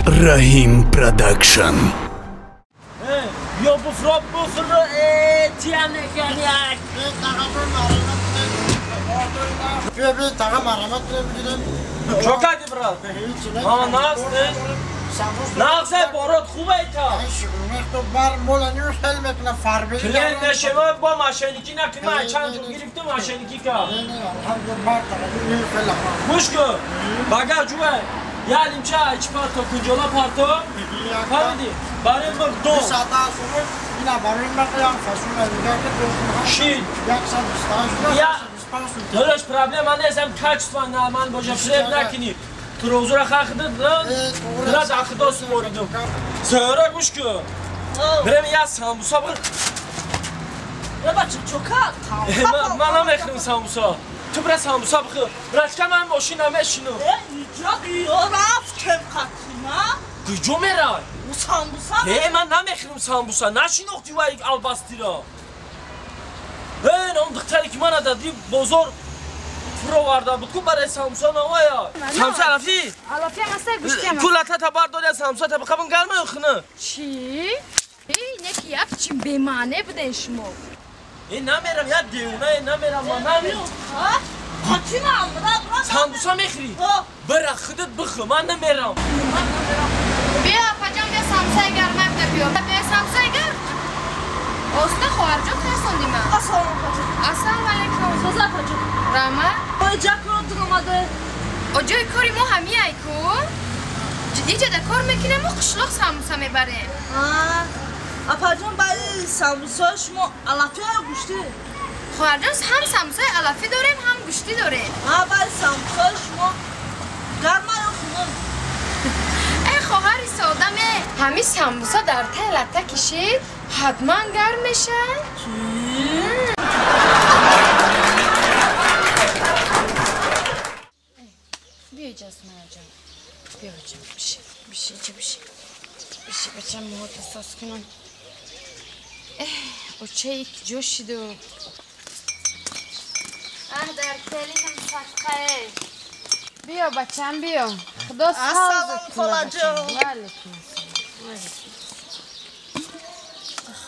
Rahim Production. Yo bufro tiane kanyak. Çok hadi bırak. Ama nasıl? Nasıl borot خوبه تا. Klen neşeme با ماشینیکی نکنه چند جور گرفته ماشینیکی که. مشکو بگه جوه یالیم چه اچ پارتو کجولا پارتو فهمیدی برای مردم شید یا دلش پرابلم من نیستم کچ تو من باشه فریب نکنی تو روزو را خاخده درد اخدا سپوریدم زهره گوش که برم یه سامبوسا بگم بچه چوکا من نمیخورم سامبوسا تو برای سامبوسا بخور برای که من ماشین نمیشینم اینجا رفت کم قطیمه کجا میرای؟ او سامبوسا من نمیخورم سامبوسا نشیناختی و یک البستی را نام دختری که من دادی بزرگ فرو ورده بود که برای سامبوسا نوایا سامبوسا علافی؟ علافی هم هسته گوشتی هم کلتا تا برداری از سامبوسا تا بخوابم گرمه یا خونه چی؟ اینه که یک چی بمانه بده شما این نمیرم یا دیونه نمیرم ما نمیرم قطیمه هم سامبوسا میخوری؟ برا خودت بخور من نمیرم بیا پجام بیا سامسای گرمه بده بیا بیا سامسای گرم استه خواهرجا ترسوندی من السلام علیکم سوزا پجام رحمه اوی جک رو دون اومده اجای کاری ما همی ایکو اینجا در کار میکنه ما قشلاق ساموسا میبریم پجام برای سامبوسا شما علافی ها گوشتی خواهرجان هم ساموسای علافی داریم هم گوشتی داریم برای سامبوسا شما گرمه یا خونه ای خواهری سادمه همین سامبوسا در ته لطه کشید حتما گرم میشه بیا اجازه جان بیا جان بشه بچه موهات احساس کنم بچه یک جوشید و در کلی هم صفقه بیا بچم بیا خدا سازت کنه بچم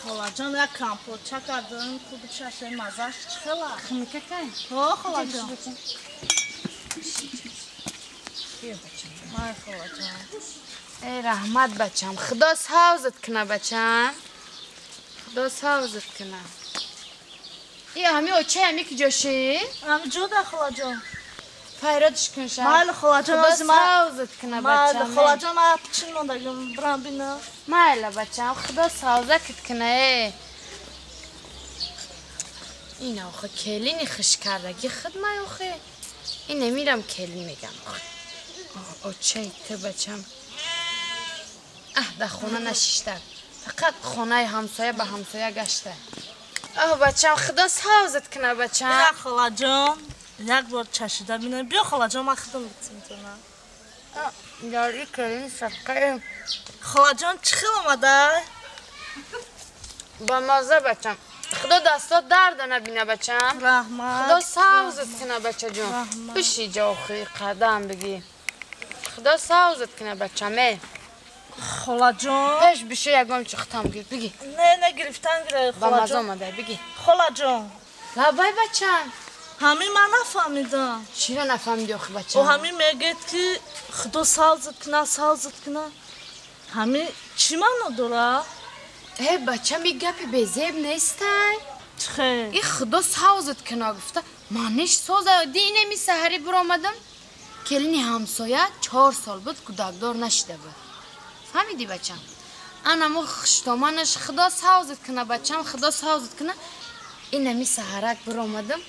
خاله جان یک کمپوچه کردن خوب چشه مزش چخلا خمیکه که؟ خاله جان بیا بچم مای خاله جان ای رحمت بچم خدا سازت کنه بچم خدا سازت کنه ای همی اوچه همی که جوشی؟ همی جو ده خاله جان فایرادش کن شد مایل خاله جان خدا سازت کنه بچم مایل خاله جان من پچین موندگم برام بینه مایل بچم خدا سازت کنه این آخه کلینی خش کردگی خدمه آخه این نمیرم کلین میگم اوچه تو بچم در خونه نشیشتر فقط خونه همسایه به همسایه گشته بچم خدا سازت کنه بچم بیا خاله جان یک بار چشیده بینه بیا خاله جان من خدمت میتونم یاری کلین صدقه خاله جان چی خیلی اومده؟ با مازه بچم خدا دستات درد نبینه بچم رحمت خدا سازت کنه بچه جون بشی جاخی قدم بگی خدا سازت کنه بچمه خاله جان پیش بشی یکم چختم بگی نه گرفتن گره با خاله مزه جان آمده بگی خاله جان لبای بچم همین من نفهمیدم چی رو نفهمیدی آخی بچم و همین میگید که خدا سازت کنه همین چی منو داره؟ ای بچم این گپی بیزیب نیسته چخه؟ این خدا سازت کنه گفته مانش سازه دی نمی سهری بر آمدم کلینی همسایه 4 سال بود کودکدار نشده بود فهمیدی بچم انا خشتامانش خدا سازت کنه بچم خدا سازت کنه این نمی سهرک بر آمدم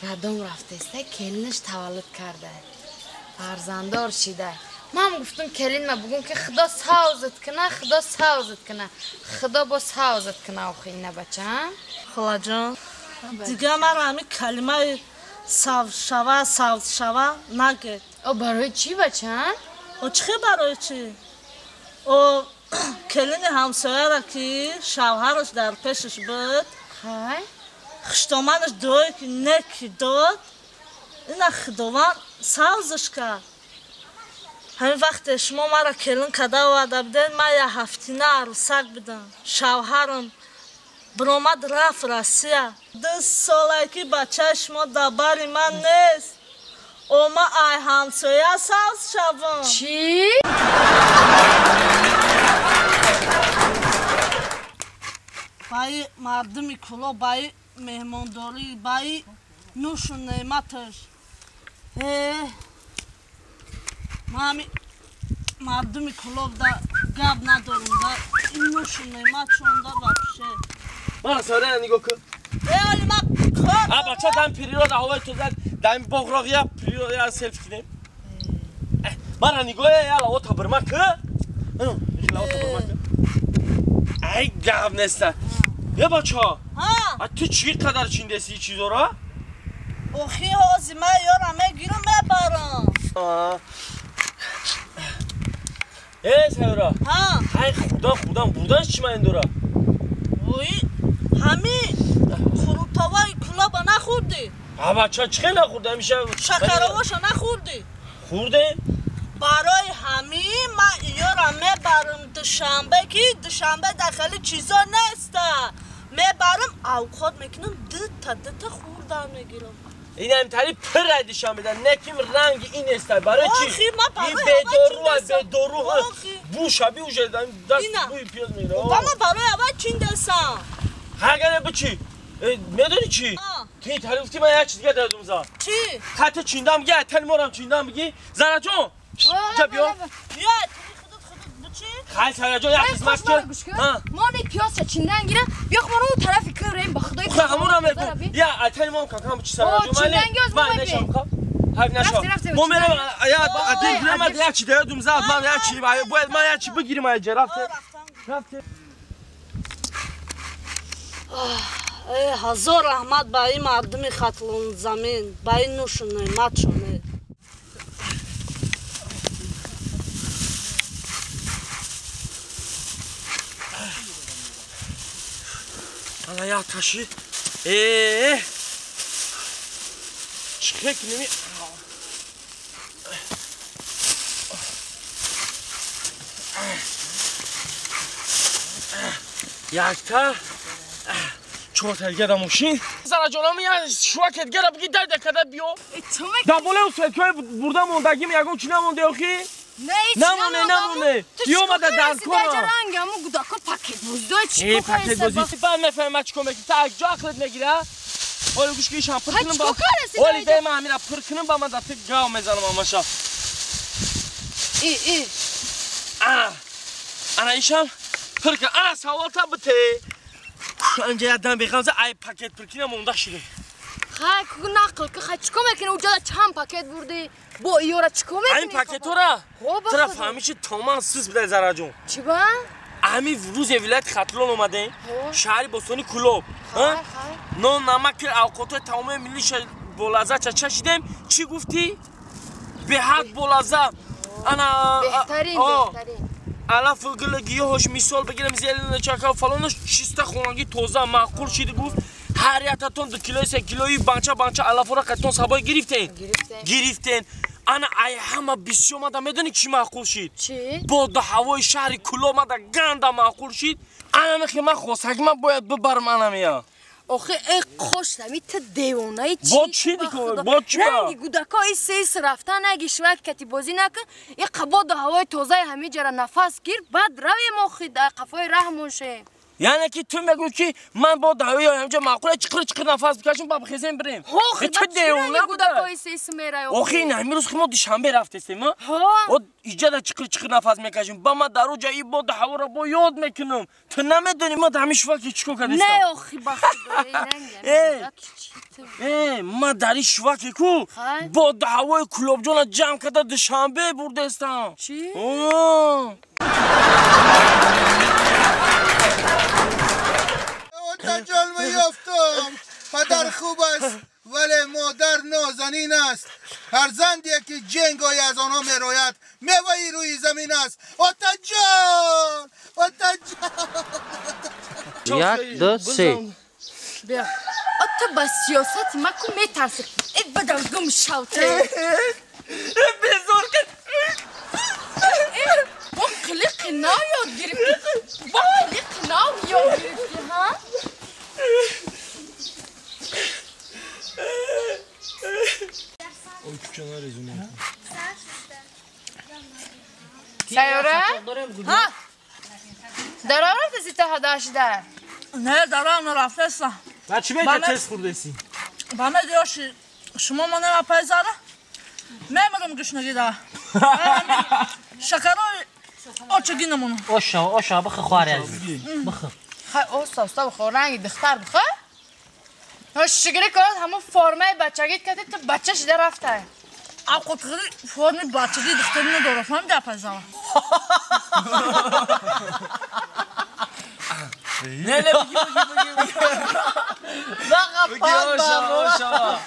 ردام رفته استه کلینش تولد کرده فرزندار شده من گفتم کلین ما بگم که خدا سازت کنه خدا با سازت کنه آخه اینه بچم خاله جان دیگه من همین کلمه ساز شوه نگید برای چی بچم؟ چه برای چی؟ او کلین همسایه را که شوهرش در پیشش بود خشتامانش دوی که نکی داد این خداوند سازش کرد همین وقت شما مرا کلن کده وعده بدین من یه هفتینه عروسک بدم شوهرم برآمد رفت روسیه 2 ساله که بچه شما در بر من نیست اوما ای همسایه ساز شوم چی؟ بای مردمی کلا بای مهمانداری بای نوش و نعمتش ما مردمی کلا گب ندارم این نوش و نعمت شونده بپشه من ساره نگاه کن اولی من کار بچه دم پیری را در هوای تو زد دم باغراقی ها پیری را یا سلف کنیم من نگاه یا لوا تا برمک لوا تا برمک ای گب نسته یه بچه ها تو چی قدر چینده سی چیزا را؟ اوخی هازی من یارم گیرم ببرم ای سایورا ای خدا بودن چی من این دورا؟ اوی همین خروطاوای کلابا نخوردی؟ بچه چی نخورده همیشه؟ شکرهاشو نخوردی؟ خورده؟ برای همین من یارم میبرم دوشنبه که دوشنبه داخلی چیزا نیسته میبرم اوقات میکنم دو تا خوردن میگیرم این همینطوری پر ردیشان بدن نکیم رنگ این است برای چی؟ آخی من برای این بدورو بو شبیه اوشه دست بوی پیاز میره من برای اول چین دستم هرگره بچی؟ میدونی چی؟ توی تعریفتی من یک چیز دیگه دادم زا چی؟ خط چیندم گه تن مارم چیندم بگی زنه جون چه بیا؟ بیا خودت بچی؟ خیلی سره جون یک قسمت که ما نه پیاز چیندن گیرم بیا خب اون طرفی که ریم به خدای خب همون هم میگم یا اتن مام کاکام بچی سره جون من نشم کام هاي نشم مو میرم یا ادی گرام یک چی دادم زا من یک چی باید من یک چی بگیرم از رفته هزار رحمت به این مردم خطلون زمین به این نوش و نعمت شونه حالا یا تاشی چیکار کنیم یک تا چهار تا دیگه دموشین زرا جانم یا شوکت گره بگی در دکده بیو دبوله و سلکای بردم موندگیم یکم چی نمونده آخی؟ نمونه یو مده در کنم همون گوداکا پاکت بوزدوی چی پاکت بوزی من میفهمم چی کنم تا یک جا اخلت نگیره ولی گوش کیش هم پر کنم با ولی دایم همینا پر کنم با من دفعه گاو میزنم اماشا ای انا ایشم پر کنم سوال تا بته انجا یادم بخوام ای پاکت پر کنم مونده شده خای کو نقل که خای چیکار میکنی اونجا چند پاکت بردی با ایورا چیکار میکنی این پاکت را ترا فهمیشی تمام سوس بده زرا جون چی با امی روز ولایت خطلون اومده شهری بوستانی کلوب نو نمک اوقات تمام ملی بولازا چه شدیم چی گفتی به حد بولازا انا بهترین الا فوقل گیاهش مثال بگیرم زیلن چاکا فلانش شیسته خونگی توزا معقول شده گفت هر یاتون 2 کیلو 3 کیلویی بانچا الافورا قطون سبای گرفتین انا ای همه بیسی اومده میدونی چی معقول شد چی؟ با ده هوای شهر کلو اومده گنده معقول شد انا میخوام من خواستم من باید ببرم انا میا آخه ای خوش نمی تو دیوانه چی؟ با چی دیگه؟ با چی با؟ نگی گودکا ای سیس رفتن نگی شوک کتی بازی نکن ای قبا ده هوای توزه همه جره نفس گیر بعد روی مخی در قفای رحمون شه یعنی که تو میگو که من با دهوی همجا معقوله چقدر نفس بکشم با بخیزیم بریم آخه تو دیوانه گودکا ای سیس میره آخه این همین روز که ما دوشنبه رفتیم و ایجاد چقدر نفس میکشیم با ما در اوجا ای با دهوا را با یاد میکنم تو نمیدونی ما همیشه وقت چیکار کردیم نه آخه بخیر ما در این شوکی کو با دهوای کلوب جان جمع کرده دوشنبه برده استم چی؟ تجربه یافتم پدر خوب است ولی مادر نازنین است فرزندی که جنگای از آنها میروید میوهی روی زمین است آتجان یک دو سه بیا تو با سیاست ما کو میترسی ای بدم گم شوته بزرگ سیاره؟ ها در آورد زیتا هداشده نه دارم رفته است و چی میگه تست خوردسی؟ با من دیوشی شما منو اپایزاره میمرم گشنگی دا شکرای آچگی نمونو اوشا بخ خواره بخ خیلی اوستا بخور رنگی دختر بخور شگری کنید همون فرمه بچگیت کردید تو بچهش در رفته اقوط خیلی فرمی بچگی دختری نداره فهم دی اپایزاره نه بگی بخ اوشا